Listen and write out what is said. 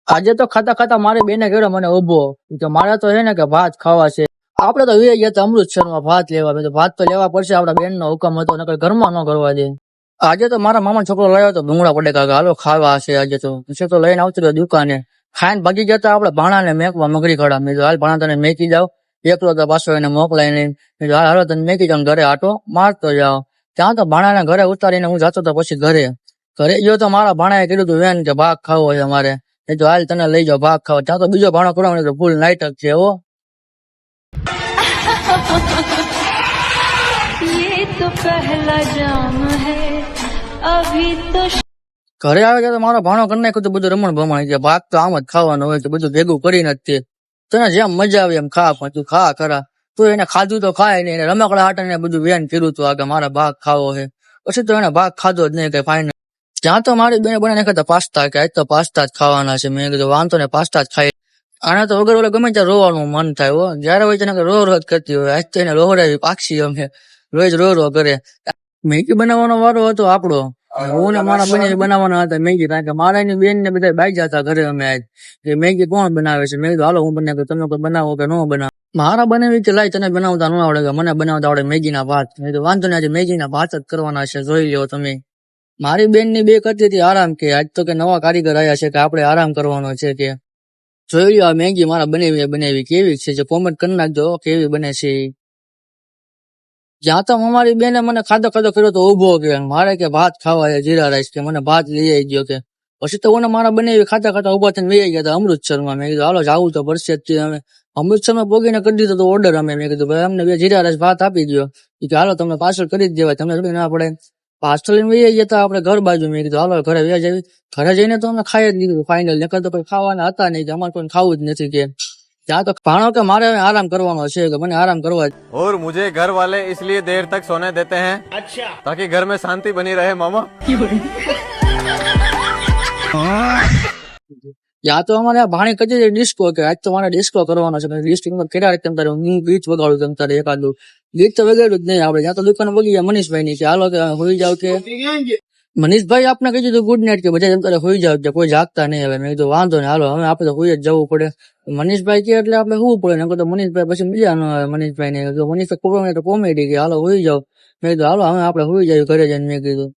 આજે તો ખાતા ખાતા મારી બેને કહેલો મને ઉભો કે મારે તો છે ને કે ભાત ખાવા છે. આપડે તો વે ગયા હતા અમૃતસરમાં ભાત લેવા. મેં તો ભાત તો લેવા પડશે, આપડા બેન નો હુકમ હતો, નકર ઘરમાં ન કરવા દે. આજે તો મારા મામા છોકરો લાવ્યો તો ભૂંગળા બટેકા, હાલો ખાવા છે આજે તો. પછી તો લઈને આવતો રહ્યો દુકાને. ખાઈને ભાગી ગયા હતા આપડે ભાણા ને મેકવા મગરી ખડા. મેં હાલ ભાણા તને મેકી જાવ, એકલો તો પાછો એને મોકલાય નહીં. મેં હાલો તને મેકી જાવ, ઘરે આટો મારતો જાવ. ત્યાં તો ભાણાને ઘરે ઉતારીને હું જતો તો પછી ઘરે ગયો તો મારા ભાણાએ કીધું તું વેન કે ભાગ ખાવો છે અમારે. એ તો હાલ તને લઈ જાઓ ભાગ ખાવા. ત્યાં તો બીજો ભાણો કરવાનો તો ફૂલ નાઈટક છે હો. ये तो पहला जाम है अभी तो ઘરે આવે તો મારો ભાણો કરી નાખ્યું તો બધું રમણ ભમણ છે. ભાગ તો આમ જ ખાવાનો હોય તો બધું ભેગું કરીને જ તે. તને જેમ મજા આવે એમ ખા, પણ તું ખા ખરા. તું એને ખાધું તો ખાય નહીં, એને રમકડા હાટને બધું વેન કર્યું તું આગળ મારા ભાગ ખાવો છે. પછી તો એને ભાગ ખાધો જ નહીં કઈ ફાઇનલ. ત્યાં તો મારી બેને બનાવી નાખ્યા પાસ્તા, કે આજ તો પાસ્તા જ ખાવાના છે. મેં કીધું વાંધો ને પાસ્તા જ ખાઈ. આને તો વગર ઓલે ગમે ત્યાં રોવાનું મન થાય હો. જયારે હોય તેને રો રો જ કરતી હોય. આજ તો એને રોહડાવી પાક્ષી અમે રોજ રો રો કરે. મેગી બનાવવાનો વારો હતો આપણો. હું ને મારા બને બનાવવાના હતા મેગી, કારણ કે મારા બેન ને બધા બાઈ જતા ઘરે. અમે આજ કે મેગી કોણ બનાવે છે. મેં કીધું હાલો હું બનાવી, તમે કોઈ બનાવો કે ન બનાવો. મારા બનાવી કે લાઈ તને બનાવતા ન આવડે, મને બનાવતા આવડે મેગી ના ભાત. મેં કીધું વાંધો નહીં, આજે મેગી ના ભાત જ કરવાના છે, જોઈ લો તમે. મારી બેન ની બે કરતી હતી આરામ, કે આજ તો કે નવા કારીગર આવ્યા છે કે આપણે આરામ કરવાનો છે કે. જોઈ લો આ મેગી મારા બનાવી કેવી છે, જે કોમેન્ટ કરી નાખજો કેવી બને છે. જ્યાં તો અમારી બેને મને ખાધો કર્યો તો ઉભો કે મારે કે ભાત ખાવા છે જીરા રાઈસ, કે મને ભાત લઈ આવી ગયો કે. પછી તો મને મારા બનાવી ખાતા ઉભા થઈને વહી ગયા હતા અમૃતસરમાં. મેં કીધું હાલો જાવું તો પડશે જ. અમે અમૃતસરમાં પોગીને કરી દીધો તો ઓર્ડર અમે. મેં કીધું ભાઈ અમને બે જીરા રાઈસ ભાત આપી દો. કે હાલો તમને પાર્સલ કરી જ દેવાય, તમને થોડી ના પડે. પાર્સલ લઈને વહી ગયા હતા આપણે ઘર બાજુ. મેં કીધું હાલો ઘરે વ્યા જવી. ઘરે જઈને તો અમે ખાઈ જ લીધું ફાઇનલ, નકર તો કોઈ ખાવાના હતા નહીં, અમારે કોઈ ખાવું જ નથી કે. ત્યાં તો ભાણો કે મારે આરામ કરવાનો છે, કે મને આરામ કરવા. और मुझे घर वाले इसलिए देर तक सोने देते हैं, अच्छा, ताकि घर में शांति बनी रहे मामा. ત્યાં તો અમારે ભાણી કચેરી ડિસ્કો, કે આજ તો મારે ડિસ્કો કરવાનો છે. ડિસ્કો કેટલા રીતે તારે હું ગીત વગાડું તેમ તારે એકાદું ગીત તો વગાડ્યું જ નહીં આપણે. ત્યાં તો દુકાન વગી ગયા મનીષભાઈ ની, કે હાલો કે હોઈ જાવ કે. મનીષભાઈ આપણે કહી દીધું ગુડ નાઇટ, કે બધા તેમ તારે હોઈ જાવ, કે કોઈ જાગતા નહીં. હવે મેં કીધું વાંધો નહીં, હાલો હવે આપણે તો હોઈ જ જવું પડે. મનીષભાઈ કે એટલે આપણે હોવું પડે, નકર તો મનીષભાઈ પછી મજા ન આવે. મનીષભાઈ ને મનીષભાઈ કોમેડી, કે હાલો હોઈ જાવ. મેં કીધું હાલો હવે આપણે હોઈ જાય ઘરે જઈને. મેં કીધું